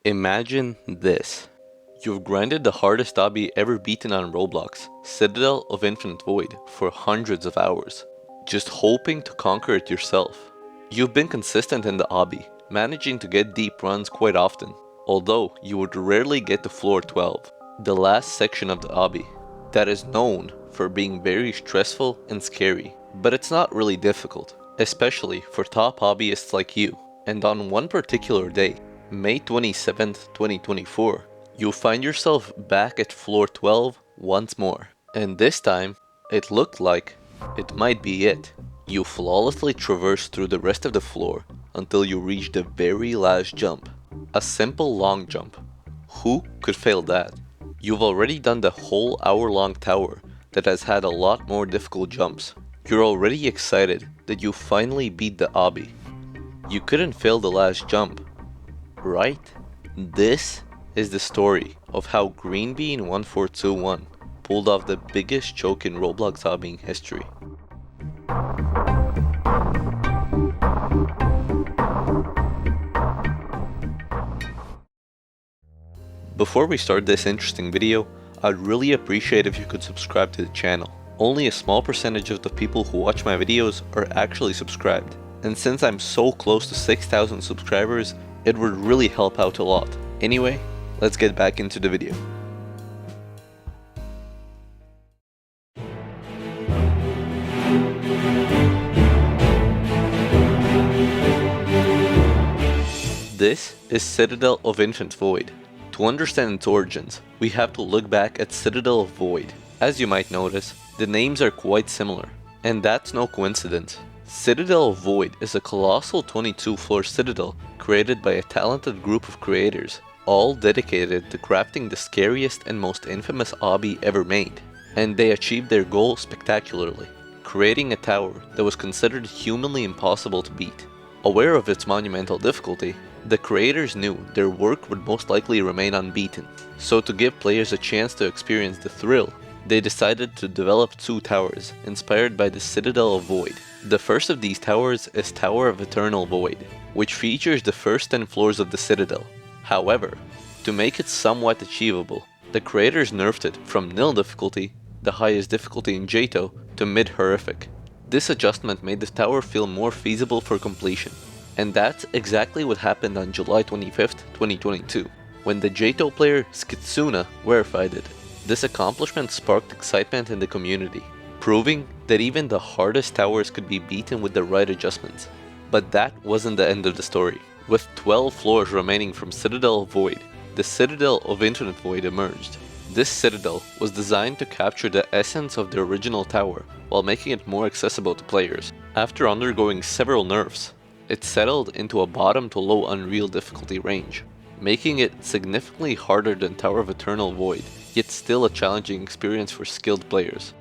Imagine this. You've grinded the hardest obby ever beaten on Roblox, Citadel of Infinite Void, for hundreds of hours, just hoping to conquer it yourself. You've been consistent in the obby, managing to get deep runs quite often, although you would rarely get to floor 12, the last section of the obby, that is known for being very stressful and scary, but it's not really difficult, especially for top hobbyists like you. And on one particular day, May 27th, 2024, you'll find yourself back at floor 12 once more. And this time, it looked like it might be it. You flawlessly traverse through the rest of the floor until you reach the very last jump. A simple long jump. Who could fail that? You've already done the whole hour-long tower that has had a lot more difficult jumps. You're already excited that you finally beat the obby. You couldn't fail the last jump, right? This is the story of how Greenbean1421 pulled off the biggest choke in Roblox obbying history. Before we start this interesting video, I'd really appreciate if you could subscribe to the channel. Only a small percentage of the people who watch my videos are actually subscribed, and since I'm so close to 6,000 subscribers, it would really help out a lot. Anyway, let's get back into the video. This is Citadel of Infinite Void. To understand its origins, we have to look back at Citadel of Void. As you might notice, the names are quite similar, and that's no coincidence. Citadel of Void is a colossal 22-floor citadel created by a talented group of creators, all dedicated to crafting the scariest and most infamous obby ever made. And they achieved their goal spectacularly, creating a tower that was considered humanly impossible to beat. Aware of its monumental difficulty, the creators knew their work would most likely remain unbeaten, so to give players a chance to experience the thrill, they decided to develop two towers inspired by the Citadel of Void. The first of these towers is Tower of Eternal Void, which features the first 10 floors of the Citadel. However, to make it somewhat achievable, the creators nerfed it from nil difficulty, the highest difficulty in JTO, to mid-horrific. This adjustment made the tower feel more feasible for completion. And that's exactly what happened on July 25th, 2022, when the JTO player Skitsuna verified it. This accomplishment sparked excitement in the community, proving that even the hardest towers could be beaten with the right adjustments. But that wasn't the end of the story. With 12 floors remaining from Citadel of Void, the Citadel of Infinite Void emerged. This citadel was designed to capture the essence of the original tower while making it more accessible to players. After undergoing several nerfs, it settled into a bottom to low unreal difficulty range, making it significantly harder than Tower of Eternal Void, yet still a challenging experience for skilled players.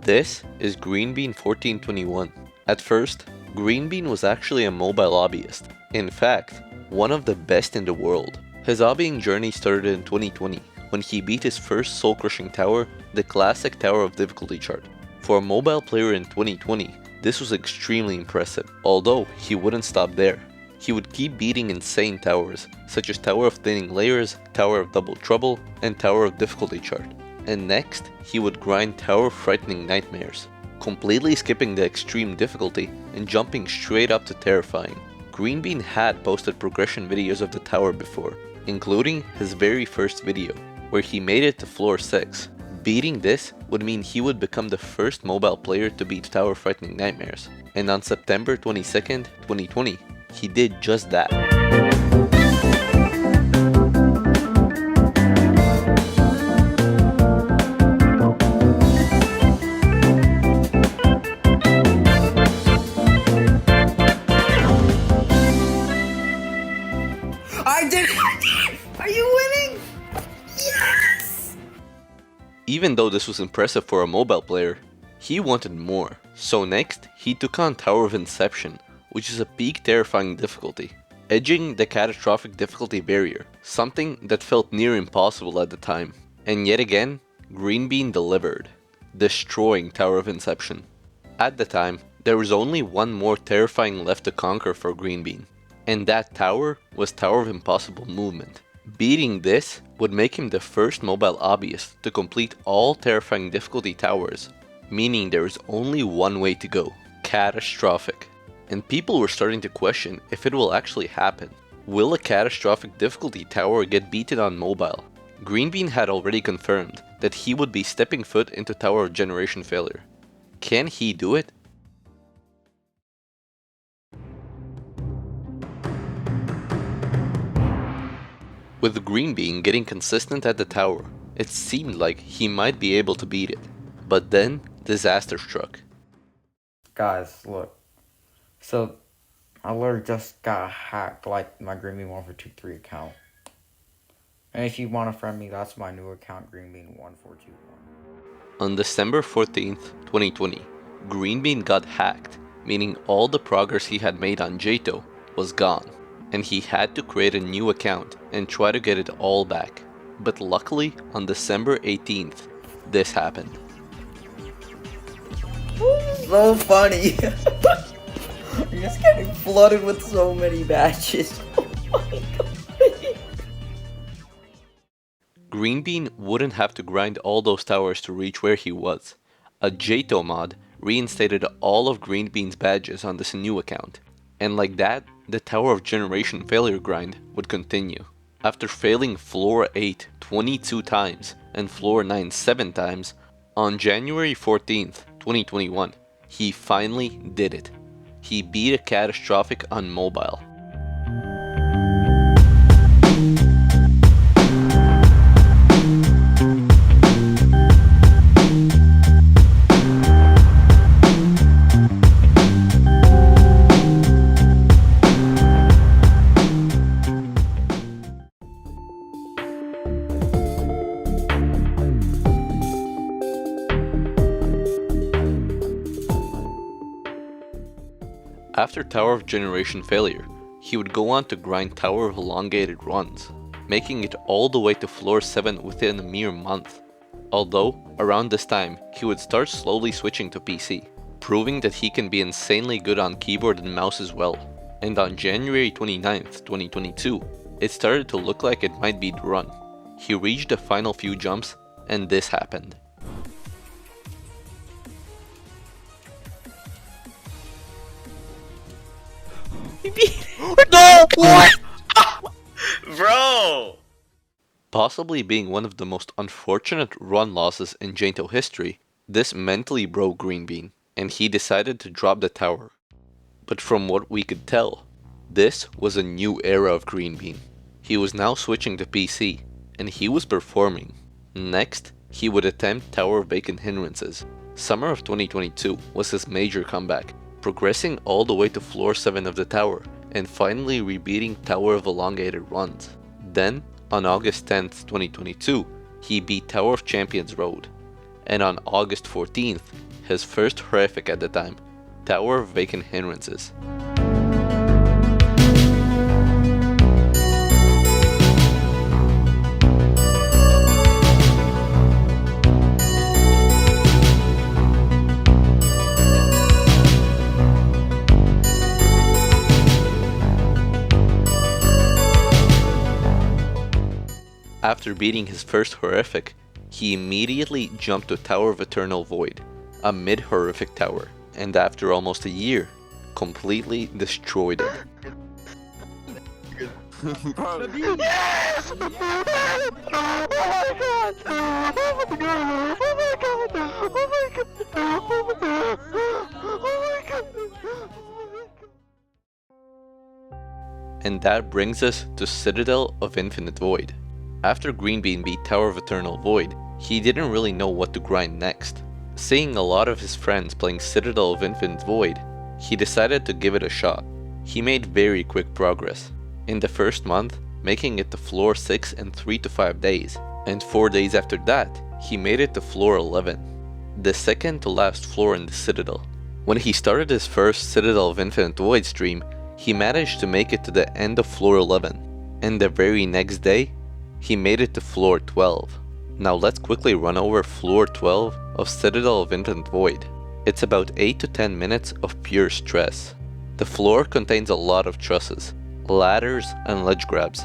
This is Greenbean1421. At first, Greenbean was actually a mobile obbyist. In fact, one of the best in the world. His obbying journey started in 2020 when he beat his first soul-crushing tower, the classic Tower of Difficulty chart. For a mobile player in 2020, this was extremely impressive, although he wouldn't stop there. He would keep beating insane towers, such as Tower of Thinning Layers, Tower of Double Trouble, and Tower of Difficulty chart. And next, he would grind Tower of Frightening Nightmares, completely skipping the extreme difficulty and jumping straight up to Terrifying. Greenbean had posted progression videos of the tower before, including his very first video, where he made it to floor 6. Beating this would mean he would become the first mobile player to beat Tower of Frightening Nightmares, and on September 22nd, 2020, he did just that. I did it! Are you winning? Yes! Even though this was impressive for a mobile player, he wanted more. So next, he took on Tower of Inception, which is a peak terrifying difficulty, edging the catastrophic difficulty barrier, something that felt near impossible at the time. And yet again, Green Bean delivered, destroying Tower of Inception. At the time, there was only one more terrifying left to conquer for Green Bean, and that tower was Tower of Impossible Movement. Beating this would make him the first mobile obbyist to complete all terrifying difficulty towers, meaning there is only one way to go: catastrophic. And people were starting to question if it will actually happen. Will a catastrophic difficulty tower get beaten on mobile? Green Bean had already confirmed that he would be stepping foot into Tower of Generation Failure. Can he do it? With Green Bean getting consistent at the tower, it seemed like he might be able to beat it. But then, disaster struck. Guys, look. So, I literally just got hacked, like my Green Bean 1423 account. And if you want to friend me, that's my new account, Green Bean 1421. On December 14th, 2020, Green Bean got hacked, meaning all the progress he had made on JTO was gone, and he had to create a new account and try to get it all back. But luckily, on December 18th, this happened. So funny. I'm just getting flooded with so many badges. Oh my god. Green Bean wouldn't have to grind all those towers to reach where he was. A JTO mod reinstated all of Green Bean's badges on this new account, and like that, the Tower of Generation Failure grind would continue. After failing Floor 8 22 times and Floor 9 7 times, on January 14th, 2021, he finally did it. He beat a catastrophic on mobile. After Tower of Generation Failure, he would go on to grind Tower of Elongated Runs, making it all the way to Floor 7 within a mere month. Although, around this time, he would start slowly switching to PC, proving that he can be insanely good on keyboard and mouse as well. And on January 29th, 2022, it started to look like it might be the run. He reached the final few jumps, and this happened. No! What? Bro! Possibly being one of the most unfortunate run losses in JTO history, this mentally broke Green Bean, and he decided to drop the tower. But from what we could tell, this was a new era of Green Bean. He was now switching to PC, and he was performing. Next, he would attempt Tower of Vacant Hindrances. Summer of 2022 was his major comeback, progressing all the way to Floor 7 of the tower, and finally rebeating Tower of Elongated Runs. Then, on August 10th, 2022, he beat Tower of Champions Road. And on August 14th, his first horrific at the time, Tower of Vacant Hindrances. After beating his first horrific, he immediately jumped to Tower of Eternal Void, a mid-horrific tower, and after almost a year, completely destroyed it. Yes! Oh my god! Oh my god! Oh my god! Oh my god! Oh my god! Oh my god! And that brings us to Citadel of Infinite Void. After Green Bean beat Tower of Eternal Void, he didn't really know what to grind next. Seeing a lot of his friends playing Citadel of Infinite Void, he decided to give it a shot. He made very quick progress. In the first month, making it to Floor 6 in 3 to 5 days, and 4 days after that, he made it to Floor 11, the second to last floor in the Citadel. When he started his first Citadel of Infinite Void stream, he managed to make it to the end of floor 11, and the very next day, he made it to floor 12. Now let's quickly run over floor 12 of Citadel of Infinite Void. It's about 8 to 10 minutes of pure stress. The floor contains a lot of trusses, ladders, and ledge grabs.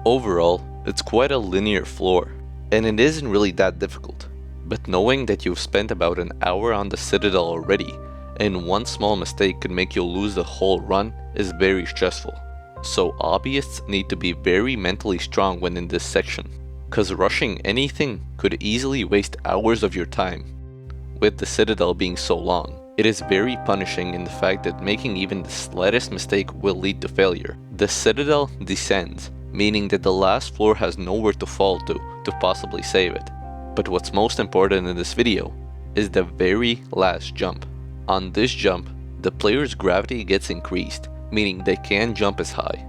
Overall, it's quite a linear floor, and it isn't really that difficult. But knowing that you've spent about an hour on the Citadel already, and one small mistake could make you lose the whole run is very stressful. So obbyists need to be very mentally strong when in this section, cause rushing anything could easily waste hours of your time. With the Citadel being so long, it is very punishing in the fact that making even the slightest mistake will lead to failure. The Citadel descends, meaning that the last floor has nowhere to fall to possibly save it. But what's most important in this video is the very last jump. On this jump, the player's gravity gets increased, meaning they can jump as high.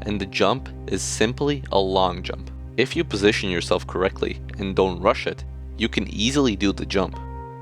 And the jump is simply a long jump. If you position yourself correctly and don't rush it, you can easily do the jump.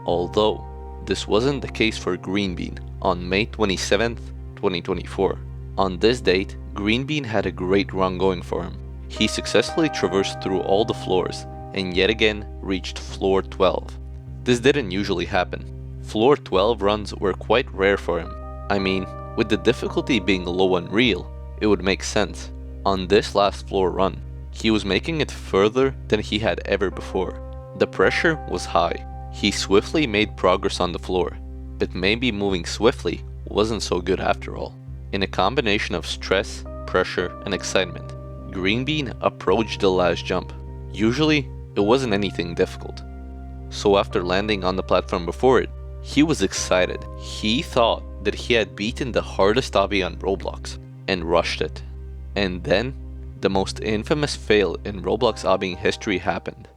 Although, this wasn't the case for Greenbean on May 27th, 2024. On this date, Greenbean had a great run going for him. He successfully traversed through all the floors and yet again reached floor 12. This didn't usually happen. Floor 12 runs were quite rare for him. I mean, with the difficulty being low and real, it would make sense. On this last floor run, he was making it further than he had ever before. The pressure was high. He swiftly made progress on the floor, but maybe moving swiftly wasn't so good after all. In a combination of stress, pressure, and excitement, Greenbean approached the last jump. Usually, it wasn't anything difficult. So after landing on the platform before it, he was excited. He thought that he had beaten the hardest obby on Roblox and rushed it. And then, the most infamous fail in Roblox obbying history happened.